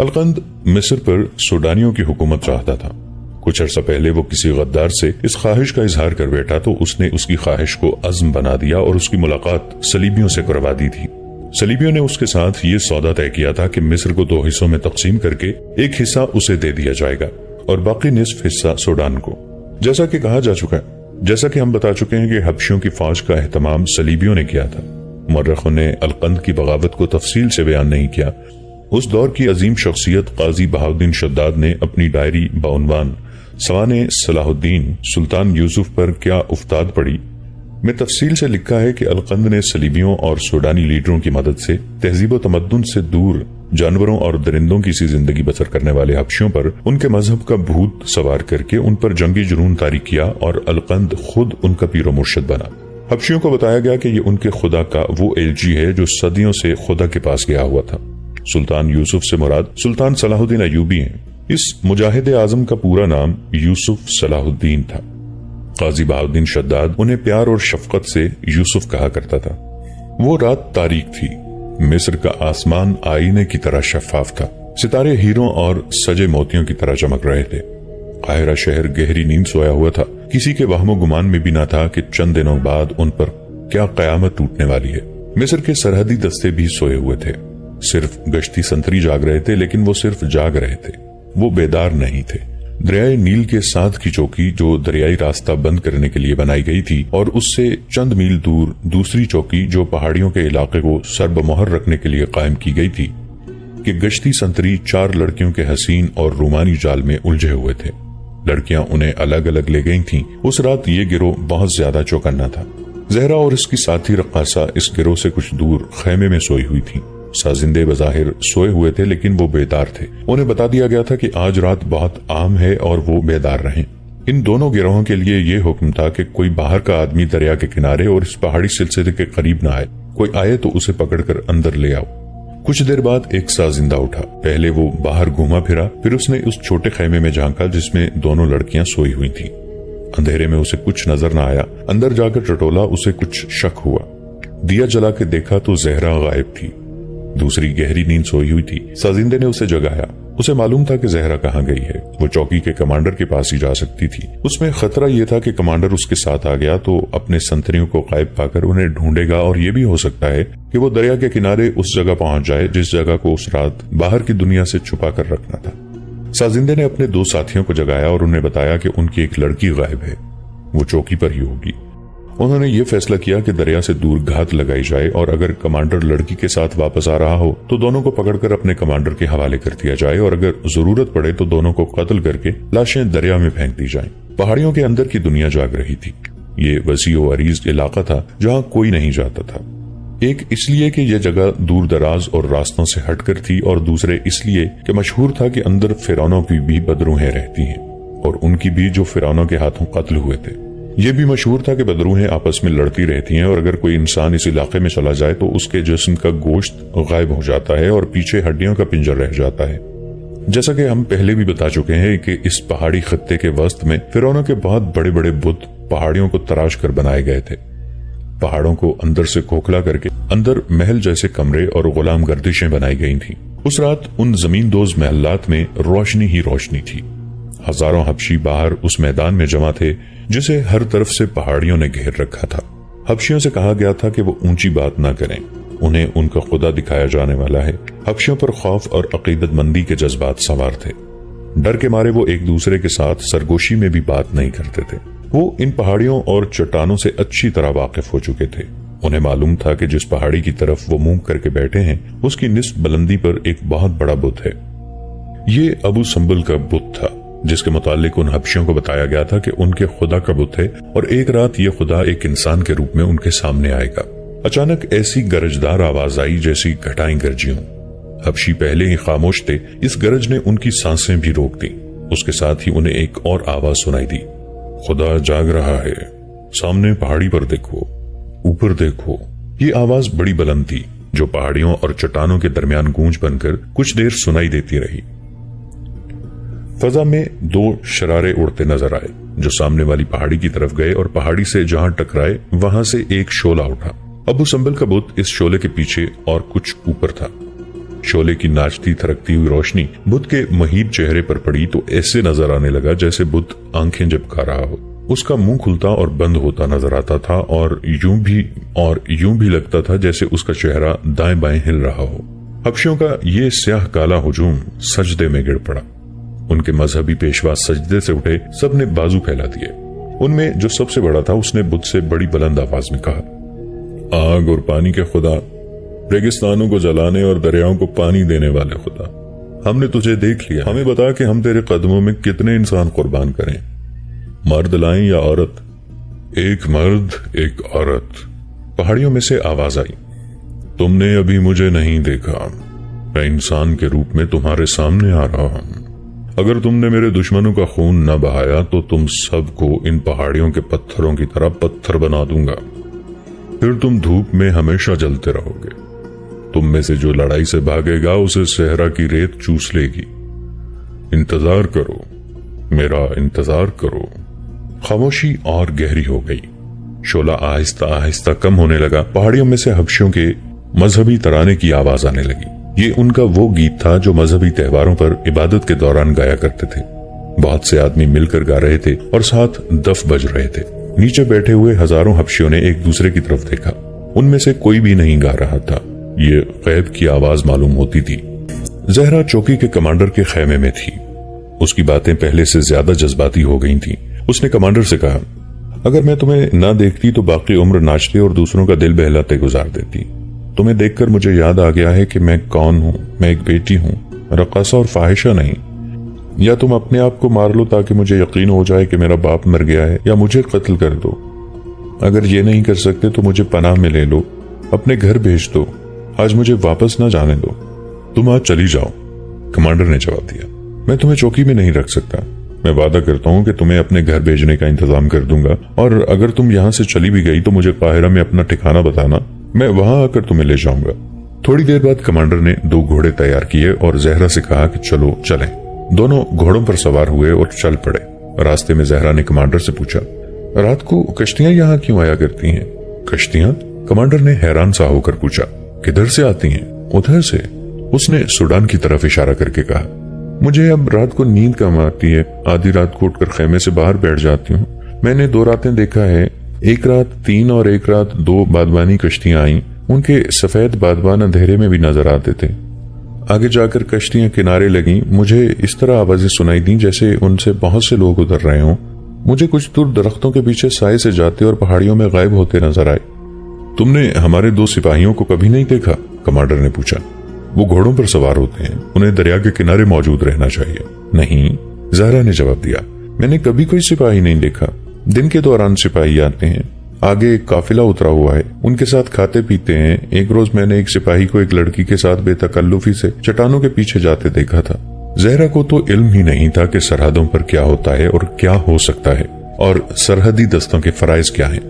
القند مصر پر سوڈانیوں کی حکومت چاہتا تھا۔ کچھ عرصہ پہلے وہ کسی غدار سے اس خواہش کا اظہار کر بیٹھا تو اس نے اس کی خواہش کو عزم بنا دیا اور اس کی ملاقات صلیبیوں سے کروا دی تھی۔ صلیبیوں نے اس کے ساتھ یہ سودا طے کیا تھا کہ مصر کو 2 حصوں میں تقسیم کر کے ایک حصہ اسے دے دیا جائے گا اور باقی نصف حصہ سوڈان کو۔ جیسا کہ کہا جا چکا ہے، جیسا کہ ہم بتا چکے ہیں کہ حبشیوں کی فوج کا اہتمام صلیبیوں نے کیا تھا۔ مورخوں نے القند کی بغاوت کو تفصیل سے بیان نہیں کیا۔ اس دور کی عظیم شخصیت قاضی بہاؤالدین شداد نے اپنی ڈائری بعنوان سوانح صلاح الدین سلطان یوسف پر کیا افتاد پڑی میں تفصیل سے لکھا ہے کہ القند نے صلیبیوں اور سوڈانی لیڈروں کی مدد سے تہذیب و تمدن سے دور جانوروں اور درندوں کی سی زندگی بسر کرنے والے حبشیوں پر ان کے مذہب کا بھوت سوار کر کے ان پر جنگی جنون طاری کیا اور القند خود ان کا پیر و مرشد بنا۔ حبشیوں کو بتایا گیا کہ یہ ان کے خدا کا وہ ایلچی ہے جو صدیوں سے خدا کے پاس گیا ہوا تھا۔ سلطان یوسف سے مراد سلطان صلاح الدین ایوبی ہیں۔ اس مجاہد اعظم کا پورا نام یوسف صلاح الدین تھا۔ قاضی بہاؤالدین شداد انہیں پیار اور شفقت سے یوسف کہا کرتا تھا۔ وہ رات تاریک تھی، مصر کا آسمان آئینے کی طرح شفاف تھا، ستارے ہیروں اور سجے موتیوں کی طرح چمک رہے تھے۔ قاہرہ شہر گہری نیند سویا ہوا تھا، کسی کے وہم و گمان میں بھی نہ تھا کہ چند دنوں بعد ان پر کیا قیامت ٹوٹنے والی ہے۔ مصر کے سرحدی دستے بھی سوئے ہوئے تھے، صرف گشتی سنتری جاگ رہے تھے، لیکن وہ صرف جاگ رہے تھے، وہ بیدار نہیں تھے۔ دریائے نیل کے ساتھ کی چوکی جو دریائی راستہ بند کرنے کے لیے بنائی گئی تھی اور اس سے چند میل دور دوسری چوکی جو پہاڑیوں کے علاقے کو سر بمہر رکھنے کے لیے قائم کی گئی تھی کہ گشتی سنتری 4 لڑکیوں کے حسین اور رومانی جال میں الجھے ہوئے تھے۔ لڑکیاں انہیں الگ الگ لے گئی تھیں۔ اس رات یہ گروہ بہت زیادہ چوکنا تھا۔ زہرا اور اس کی ساتھی رقاصہ اس گروہ سے کچھ دور خیمے میں سوئی ہوئی تھی۔ سازندے بظاہر سوئے ہوئے تھے لیکن وہ بیدار تھے۔ انہیں بتا دیا گیا تھا کہ آج رات بہت عام ہے اور وہ بیدار رہیں۔ ان دونوں گروہوں کے لیے یہ حکم تھا کہ کوئی باہر کا آدمی دریا کے کنارے اور اس پہاڑی سلسلے کے قریب نہ آئے، کوئی آئے تو اسے پکڑ کر اندر لے آؤ۔ کچھ دیر بعد ایک سازندہ اٹھا، پہلے وہ باہر گھوما پھرا، پھر اس نے اس چھوٹے خیمے میں جھانکا جس میں دونوں لڑکیاں سوئی ہوئی تھیں۔ اندھیرے میں اسے کچھ نظر نہ آیا، اندر جا کر ٹٹولا، اسے کچھ شک ہوا۔ دیا جلا کے دیکھا تو زہرا غائب تھی، دوسری گہری نیند سوئی ہوئی تھی۔ سازندے نے اسے جگایا، اسے معلوم تھا کہ زہرا کہاں گئی ہے، وہ چوکی کے کمانڈر کے پاس ہی جا سکتی تھی۔ اس میں خطرہ یہ تھا کہ کمانڈر اس کے ساتھ آ گیا تو اپنے سنتریوں کو غائب پا کر انہیں ڈھونڈے گا اور یہ بھی ہو سکتا ہے کہ وہ دریا کے کنارے اس جگہ پہنچ جائے جس جگہ کو اس رات باہر کی دنیا سے چھپا کر رکھنا تھا۔ سازندے نے اپنے 2 ساتھیوں کو جگایا اور انہیں بتایا کہ ان کی ایک لڑکی غائب ہے، وہ چوکی پر ہی ہوگی۔ انہوں نے یہ فیصلہ کیا کہ دریا سے دور گھات لگائی جائے اور اگر کمانڈر لڑکی کے ساتھ واپس آ رہا ہو تو دونوں کو پکڑ کر اپنے کمانڈر کے حوالے کر دیا جائے اور اگر ضرورت پڑے تو دونوں کو قتل کر کے لاشیں دریا میں پھینک دی جائیں۔ پہاڑیوں کے اندر کی دنیا جاگ رہی تھی۔ یہ وسیع و عریض علاقہ تھا جہاں کوئی نہیں جاتا تھا، ایک اس لیے کہ یہ جگہ دور دراز اور راستوں سے ہٹ کر تھی اور دوسرے اس لیے کہ مشہور تھا کہ اندر فرعونوں کی بھی بدروہیں رہتی ہیں اور ان کی بھی جو فرعونوں کے ہاتھوں قتل ہوئے تھے۔ یہ بھی مشہور تھا کہ بدروہیں آپس میں لڑتی رہتی ہیں اور اگر کوئی انسان اس علاقے میں چلا جائے تو اس کے جسم کا گوشت غائب ہو جاتا ہے اور پیچھے ہڈیوں کا پنجر رہ جاتا ہے۔ جیسا کہ ہم پہلے بھی بتا چکے ہیں کہ اس پہاڑی خطے کے وسط میں فرعونوں کے بہت بڑے بڑے بت پہاڑیوں کو تراش کر بنائے گئے تھے۔ پہاڑوں کو اندر سے کھوکھلا کر کے اندر محل جیسے کمرے اور غلام گردشیں بنائی گئی تھیں۔ اس رات ان زمین دوز محلات میں روشنی ہی روشنی تھی۔ ہزاروں حبشی باہر اس میدان میں جمع تھے جسے ہر طرف سے پہاڑیوں نے گھیر رکھا تھا۔ حبشیوں سے کہا گیا تھا کہ وہ اونچی بات نہ کریں، انہیں ان کا خدا دکھایا جانے والا ہے۔ حبشیوں پر خوف اور عقیدت مندی کے جذبات سوار تھے، ڈر کے مارے وہ ایک دوسرے کے ساتھ سرگوشی میں بھی بات نہیں کرتے تھے۔ وہ ان پہاڑیوں اور چٹانوں سے اچھی طرح واقف ہو چکے تھے۔ انہیں معلوم تھا کہ جس پہاڑی کی طرف وہ منہ کر کے بیٹھے ہیں اس کی نصف بلندی پر ایک بہت بڑا بت ہے۔ یہ ابو سمبل کا بت تھا جس کے متعلق ان حبشیوں کو بتایا گیا تھا کہ ان کے خدا کا بت ہے اور ایک رات یہ خدا ایک انسان کے روپ میں ان کے سامنے آئے گا۔ اچانک ایسی گرجدار آواز آئی جیسی گھٹائیں گرجی ہوں۔ حبشی پہلے ہی خاموش تھے، اس گرج نے ان کی سانسیں بھی روک دی۔ اس کے ساتھ ہی انہیں ایک اور آواز سنائی دی، خدا جاگ رہا ہے، سامنے پہاڑی پر دیکھو، اوپر دیکھو۔ یہ آواز بڑی بلند تھی جو پہاڑیوں اور چٹانوں کے درمیان گونج بن کر کچھ دیر سنائی دیتی رہی۔ فضا میں 2 شرارے اڑتے نظر آئے جو سامنے والی پہاڑی کی طرف گئے اور پہاڑی سے جہاں ٹکرائے وہاں سے ایک شعلہ اٹھا۔ ابو سمبل کا بت اس شعلے کے پیچھے اور کچھ اوپر تھا۔ शोले की नाचती थरकती हुई रोशनी बुद्ध के महीब चेहरे पर पड़ी तो ऐसे नजर आने लगा जैसे बुद्ध आंखें झपका रहा हो। उसका मुंह खुलता और बंद होता नजर आता था और यूं भी लगता था जैसे उसका चेहरा दाएं बाएं हिल रहा हो। हबशियों का ये स्याह काला हुजूम सजदे में गिर पड़ा। उनके मजहबी पेशवा सजदे से उठे, सबने बाजू फैला दिए। उनमें जो सबसे बड़ा था उसने बुद्ध से बड़ी बुलंद आवाज में कहा, आग और पानी के खुदा, रेगिस्तानों को जलाने और दरियाओं को पानी देने वाले खुदा, हमने तुझे देख लिया। हमें बता कि हम तेरे कदमों में कितने इंसान कुर्बान करें, मर्द लाएं या औरत? एक मर्द एक औरत। पहाड़ियों में से आवाज आई, तुमने अभी मुझे नहीं देखा, मैं इंसान के रूप में तुम्हारे सामने आ रहा हूं। अगर तुमने मेरे दुश्मनों का खून न बहाया तो तुम सबको इन पहाड़ियों के पत्थरों की तरह पत्थर बना दूंगा, फिर तुम धूप में हमेशा जलते रहोगे। तुम में से जो लड़ाई से भागेगा उसे सहरा की रेत चूस लेगी। इंतजार करो, मेरा इंतजार करो। खामोशी और गहरी हो गई। शोला आहिस्ता आहिस्ता कम होने लगा। पहाड़ियों में से हबशियों के मजहबी तराने की आवाज आने लगी। ये उनका वो गीत था जो मजहबी त्योहारों पर इबादत के दौरान गाया करते थे। बहुत से आदमी मिलकर गा रहे थे और साथ दफ बज रहे थे। नीचे बैठे हुए हजारों हबशियों ने एक दूसरे की तरफ देखा। उनमें से कोई भी नहीं गा रहा था। ये गैब की आवाज मालूम होती थी। जहरा चौकी के कमांडर के खेमे में थी। उसकी बातें पहले से ज्यादा जज्बाती हो गई थी। उसने कमांडर से कहा, अगर मैं तुम्हें ना देखती तो बाकी उम्र नाचते और दूसरों का दिल बहलाते गुजार देती। तुम्हें देखकर मुझे याद आ गया है कि मैं कौन हूँ। मैं एक बेटी हूँ, रक्कासा और फाहिशा नहीं। या तुम अपने आप को मार लो ताकि मुझे यकीन हो जाए कि मेरा बाप मर गया है, या मुझे कत्ल कर दो। अगर ये नहीं कर सकते तो मुझे पनाह में ले लो, अपने घर भेज दो। आज मुझे वापस ना जाने दो। तुम आज चली जाओ। कमांडर ने जवाब दिया, मैं तुम्हें चौकी में नहीं रख सकता। मैं वादा करता हूँ कि तुम्हें अपने घर भेजने का इंतजाम कर दूंगा, और अगर तुम यहाँ से चली भी गई तो मुझे काहिरा में अपना ठिकाना बताना, मैं वहां आकर तुम्हें ले जाऊंगा। थोड़ी देर बाद कमांडर ने 2 घोड़े तैयार किए और जहरा से कहा कि चलो चलें। दोनों घोड़ों पर सवार हुए और चल पड़े। रास्ते में जहरा ने कमांडर से पूछा, रात को कश्तियां यहाँ क्यों आया करती हैं? कश्तियां? कमांडर ने हैरान सा होकर पूछा, किधर से आती हैं? उधर से, उसने सूडान की तरफ इशारा करके कहा। मुझे अब रात को नींद कम आती है। आधी रात को उठकर खेमे से बाहर बैठ जाती हूँ। मैंने 2 रातें देखा है, एक रात 3 और एक रात 2 बादबानी कश्तियां आई। उनके सफेद बादबान अंधेरे में भी नजर आते थे। आगे जाकर कश्तियां किनारे लगी। मुझे इस तरह आवाजें सुनाई दी जैसे उनसे बहुत से लोग उतर रहे हों। मुझे कुछ दूर दरख्तों के पीछे साए से जाते और पहाड़ियों में गायब होते नजर आए। तुमने हमारे 2 सिपाहियों को कभी नहीं देखा? कमांडर ने पूछा। वो घोड़ों पर सवार होते हैं, उन्हें दरिया के किनारे मौजूद रहना चाहिए। नहीं, ज़हरा ने जवाब दिया, मैंने कभी कोई सिपाही नहीं देखा। दिन के दौरान सिपाही आते हैं। आगे एक काफिला उतरा हुआ है, उनके साथ खाते पीते हैं। एक रोज मैंने एक सिपाही को एक लड़की के साथ बेतकल्लुफी से चट्टानों के पीछे जाते देखा था। ज़हरा को तो इल्म ही नहीं था कि सरहदों पर क्या होता है और क्या हो सकता है, और सरहदी दस्तों के फराइज क्या हैं।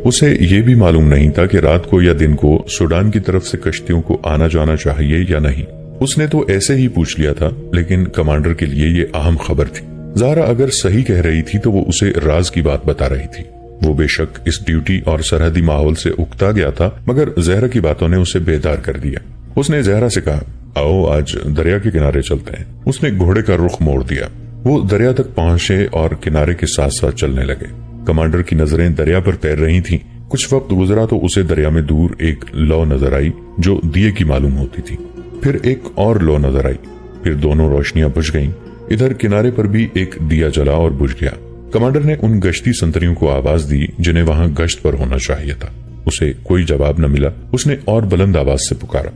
उसे ये भी मालूम नहीं था कि रात को या दिन को सूडान की तरफ से कश्तियों को आना जाना चाहिए या नहीं। उसने तो ऐसे ही पूछ लिया था, लेकिन कमांडर के लिए ये अहम खबर थी। ज़हरा अगर सही कह रही थी तो वो उसे राज की बात बता रही थी। वो बेशक इस ड्यूटी और सरहदी माहौल से उकता गया था, मगर ज़हरा की बातों ने उसे बेदार कर दिया। उसने ज़हरा से कहा, आओ आज दरिया के किनारे चलते हैं। उसने घोड़े का रुख मोड़ दिया। वो दरिया तक पहुंचे और किनारे के साथ साथ चलने लगे। कमांडर की नजरें दरिया पर तैर रही थीं। कुछ वक्त गुजरा तो उसे दरिया में दूर एक लौ नजर आई जो दिए की मालूम होती थी। फिर एक और लौ नजर आई। फिर दोनों रोशनियां बुझ गईं। इधर किनारे पर भी एक दिया जला और बुझ गया। कमांडर ने उन गश्ती संतरियों को आवाज दी जिन्हें वहां गश्त पर होना चाहिए था। उसे कोई जवाब न मिला। उसने और बुलंद आवाज से पुकारा,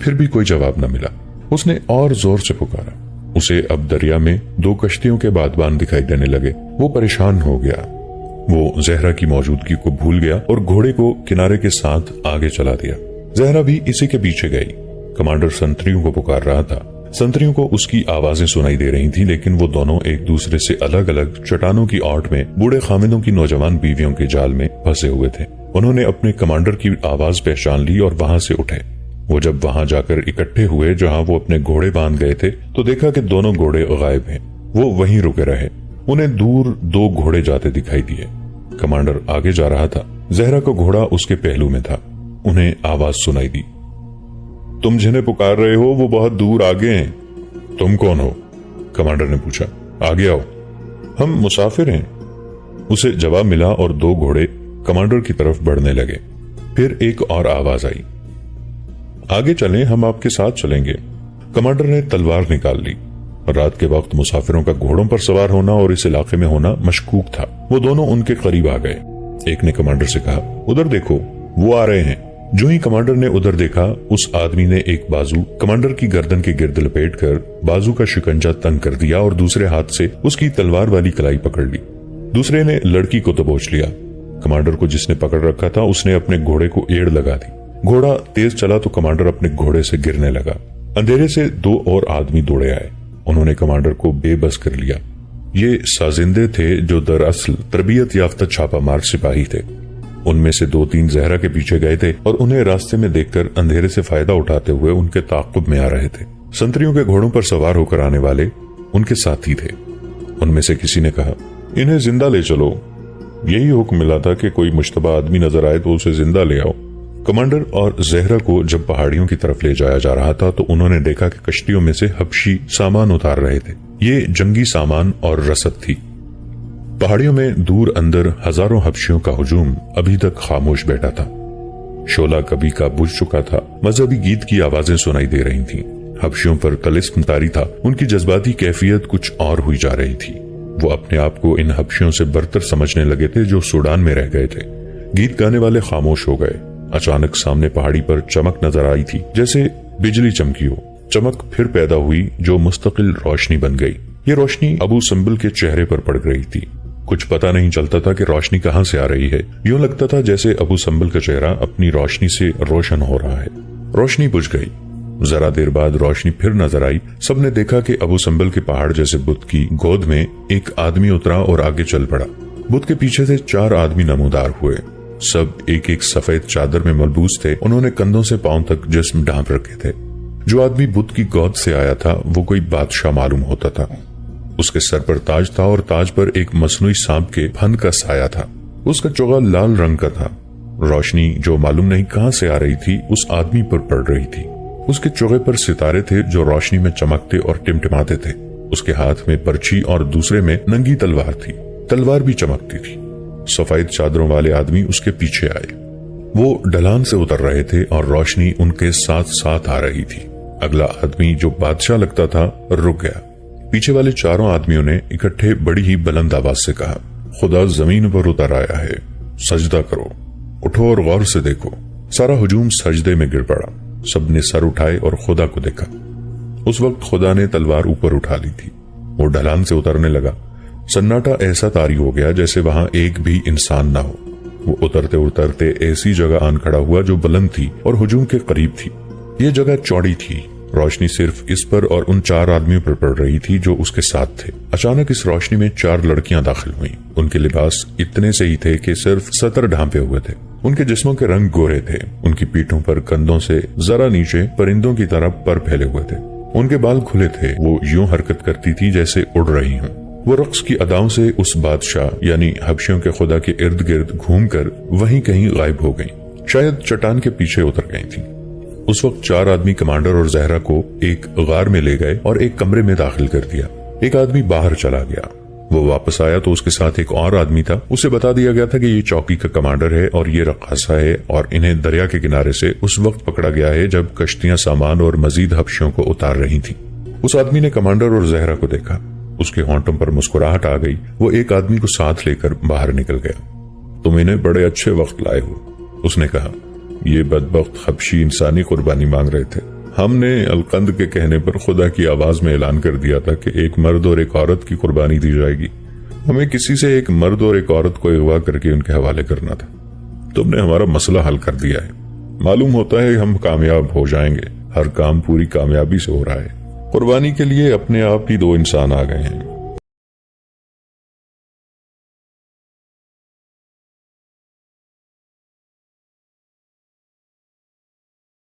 फिर भी कोई जवाब न मिला। उसने और जोर से पुकारा। उसे अब दरिया में 2 कश्तियों के बादबान दिखाई देने लगे। वो परेशान हो गया। वो ज़हरा की मौजूदगी को भूल गया और घोड़े को किनारे के साथ आगे चला दिया। ज़हरा भी इसी के पीछे गई। कमांडर संतरियों को पुकार रहा था। संतरियों को उसकी आवाजें सुनाई दे रही थी, लेकिन वो दोनों एक दूसरे से अलग अलग चट्टानों की औट में बूढ़े खामिदों की नौजवान बीवियों के जाल में फंसे हुए थे। उन्होंने अपने कमांडर की आवाज पहचान ली और वहां से उठे। वो जब वहां जाकर इकट्ठे हुए जहां वो अपने घोड़े बांध गए थे तो देखा कि दोनों घोड़े गायब हैं। वो वहीं रुके रहे। उन्हें दूर 2 घोड़े जाते दिखाई दिए। कमांडर आगे जा रहा था। ज़हरा का घोड़ा उसके पहलू में था। उन्हें आवाज सुनाई दी, तुम जिन्हें पुकार रहे हो वो बहुत दूर आगे हैं। तुम कौन हो? कमांडर ने पूछा। आगे आओ। हम मुसाफिर हैं, उसे जवाब मिला और 2 घोड़े कमांडर की तरफ बढ़ने लगे। फिर एक और आवाज आई, आगे चलें, हम आपके साथ चलेंगे। कमांडर ने तलवार निकाल ली। रात के वक्त मुसाफिरों का घोड़ों पर सवार होना और इस इलाके में होना मशकूक था। वो दोनों उनके करीब आ गए। एक ने कमांडर से कहा, उधर देखो, वो आ रहे हैं। जो ही कमांडर ने उधर देखा, उस आदमी ने एक बाजू कमांडर की गर्दन के गिर्द लपेटकर बाजू का शिकंजा तंग कर दिया और दूसरे हाथ से उसकी तलवार वाली कलाई पकड़ ली। दूसरे ने लड़की को दबोच लिया। कमांडर को जिसने पकड़ रखा था उसने अपने घोड़े को एड़ लगा दी। घोड़ा तेज चला तो कमांडर अपने घोड़े से गिरने लगा। अंधेरे से 2 और आदमी दौड़े आए। उन्होंने कमांडर को बेबस कर लिया। ये साजिंदे थे जो दरअसल तरबियत याफ्ता छापामार सिपाही थे। उनमें से 2-3 जहरा के पीछे गए थे और उन्हें रास्ते में देखकर अंधेरे से फायदा उठाते हुए उनके ताक़ुब में आ रहे थे। संतरियों के घोड़ों पर सवार होकर आने वाले उनके साथी थे। उनमें से किसी ने कहा, इन्हें जिंदा ले चलो। यही हुक्म मिला था कि कोई मुश्तबा आदमी नजर आए तो उसे जिंदा ले आओ। कमांडर और जहरा को जब पहाड़ियों की तरफ ले जाया जा रहा था तो उन्होंने देखा कि कश्तियों में से हबशी सामान उतार रहे थे। ये जंगी सामान और रसद थी। पहाड़ियों में दूर अंदर हजारों हबशियों का हुजूम अभी तक खामोश बैठा था। शोला कभी का बुझ चुका था। मजहबी गीत की आवाजें सुनाई दे रही थीं। हबशियों पर तलिस्म तारी था। उनकी जज्बाती कैफियत कुछ और हुई जा रही थी। वो अपने आप को इन हबशियों से बरतर समझने लगे थे जो सूडान में रह गए थे। गीत गाने वाले खामोश हो गए। अचानक सामने पहाड़ी पर चमक नजर आई थी, जैसे बिजली चमकी हो। चमक फिर पैदा हुई जो मुस्तकिल रोशनी बन गई। ये रोशनी अबू सिंबल के चेहरे पर पड़ गई थी। कुछ पता नहीं चलता था कि रोशनी कहां से आ रही है। यूं लगता था जैसे अबू सिंबल का चेहरा अपनी रोशनी से रोशन हो रहा है। रोशनी बुझ गई। जरा देर बाद रोशनी फिर नजर आई। सबने देखा कि अबू सिंबल के पहाड़ जैसे बुत की गोद में एक आदमी उतरा और आगे चल पड़ा। बुत के पीछे से 4 आदमी नमूदार हुए। सब एक एक सफेद चादर में मलबूस थे। उन्होंने कंधों से पांव तक जिस्म ढांप रखे थे। जो आदमी बुत की गोद से आया था वो कोई बादशाह मालूम होता था। उसके सर पर ताज था और ताज पर एक मसनूई सांप के फन का साया था। उसका चोगा लाल रंग का था। रोशनी जो मालूम नहीं कहां से आ रही थी उस आदमी पर पड़ रही थी। उसके चोगे पर सितारे थे जो रोशनी में चमकते और टिमटिमाते थे। उसके हाथ में पर्ची और दूसरे में नंगी तलवार थी। तलवार भी चमकती थी। सफेद चादरों वाले आदमी उसके पीछे आए। वो ढलान से उतर रहे थे और रोशनी उनके साथ साथ आ रही थी। अगला आदमी जो बादशाह लगता था रुक गया। पीछे वाले 4 आदमियों ने इकट्ठे बड़ी ही बुलंद आवाज से कहा, खुदा जमीन पर उतर आया है, सजदा करो, उठो और गौर से देखो। सारा हुजूम सजदे में गिर पड़ा। सबने सर उठाए और खुदा को देखा। उस वक्त खुदा ने तलवार ऊपर उठा ली थी। वो ढलान से उतरने लगा। सन्नाटा ऐसा तारी हो गया जैसे वहां एक भी इंसान ना हो। वो उतरते उतरते ऐसी जगह आन खड़ा हुआ जो बुलंद थी और हुजूम के करीब थी। ये जगह चौड़ी थी। रोशनी सिर्फ इस पर और उन 4 आदमियों पर पड़ रही थी जो उसके साथ थे। अचानक इस रोशनी में 4 लड़कियां दाखिल हुईं। उनके लिबास इतने से ही थे कि सिर्फ सतर ढांपे हुए थे। उनके जिस्मों के रंग गोरे थे। उनकी पीठों पर कंधों से जरा नीचे परिंदों की तरह पर फैले हुए थे। उनके बाल खुले थे। वो यूं हरकत करती थी जैसे उड़ रही हों। वो रक्स की अदाओं से उस बादशाह यानी हबशियों के खुदा के इर्द गिर्द घूमकर वहीं कहीं गायब हो गईं। शायद चट्टान के पीछे उतर गई थीं। उस वक्त 4 आदमी कमांडर और जहरा को एक गार में ले गए और एक कमरे में दाखिल कर दिया। एक आदमी बाहर चला गया। वो वापस आया तो उसके साथ एक और आदमी था। उसे बता दिया गया था कि ये चौकी का कमांडर है और ये रक्कासा है और इन्हें दरिया के किनारे से उस वक्त पकड़ा गया है जब कश्तियां सामान और मजीद हबशियों को उतार रही थी। उस आदमी ने कमांडर और जहरा को देखा। उसके होंठों पर मुस्कुराहट आ गई। वो एक आदमी को साथ लेकर बाहर निकल गया। तुम इन्हें बड़े अच्छे वक्त लाए हो, उसने कहा। ये बदबख्त हबशी इंसानी कुर्बानी मांग रहे थे। हमने अलकंद के कहने पर खुदा की आवाज में ऐलान कर दिया था कि एक मर्द और एक औरत की कुर्बानी दी जाएगी। हमें किसी से एक मर्द और एक औरत को अगवा करके उनके हवाले करना था। तुमने हमारा मसला हल कर दिया है। मालूम होता है हम कामयाब हो जाएंगे। हर काम पूरी कामयाबी से हो रहा है। कुर्बानी के लिए अपने आप ही 2 इंसान आ गए हैं।